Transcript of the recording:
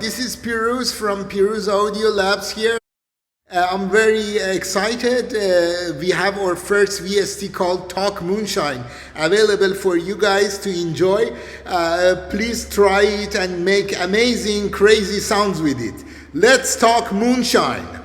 This is Piruz from Piruz Audio Labs here. I'm very excited. We have our first VST called Talk Moonshine available for you guys to enjoy. Please try it and make amazing, crazy sounds with it. Let's talk moonshine.